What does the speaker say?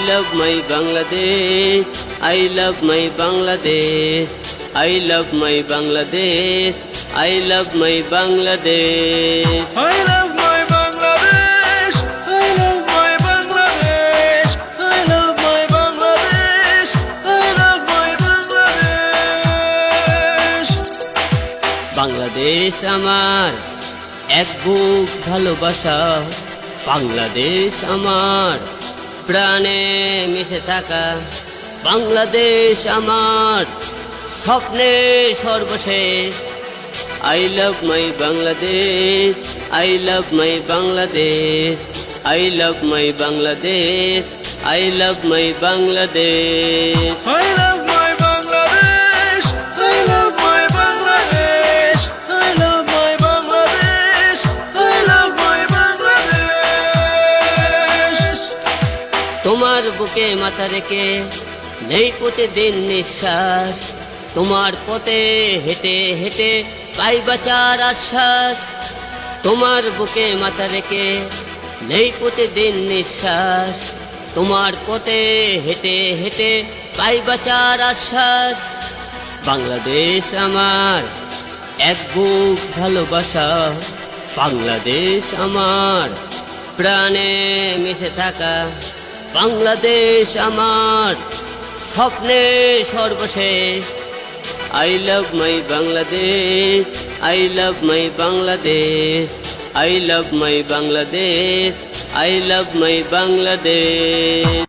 love my Bangladesh, I love my Bangladesh, I love my Bangladesh, I love my Bangladesh. I love my Bangladesh, I love my Bangladesh, I love my Bangladesh, I love my Bangladesh. Bangladesh আমার এক বুক ভালোবাসা, বাংলাদেশ আমার প্রাণে মিশে থাকা, বাংলাদেশ আমার স্বপ্নে সর্বশেষ। I love my Bangladesh, I love my Bangladesh, I love my Bangladesh, I love my Bangladesh. I love my Bangladesh, I love my Bangladesh, I love my Bangladesh, I love my Bangladesh. তোমার বুকে মাথা রেখে নেই প্রতিদিন নিঃশ্বাস, তোমার পথে হেঁটে হেঁটে পাই বাঁচার আশ্বাস। তোমার বুকে মাথা রেখে নেই প্রতিদিন নিঃশ্বাস, তোমার পথে হেঁটে হেঁটে পাই বাঁচার আশ্বাস। বাংলাদেশ আমার এক বুক ভালোবাসা, বাংলাদেশ আমার প্রাণে মিশে থাকা, বাংলাদেশ আমার স্বপ্নে সর্বশেষ। I love my Bangladesh, I love my Bangladesh, I love my Bangladesh, I love my Bangladesh.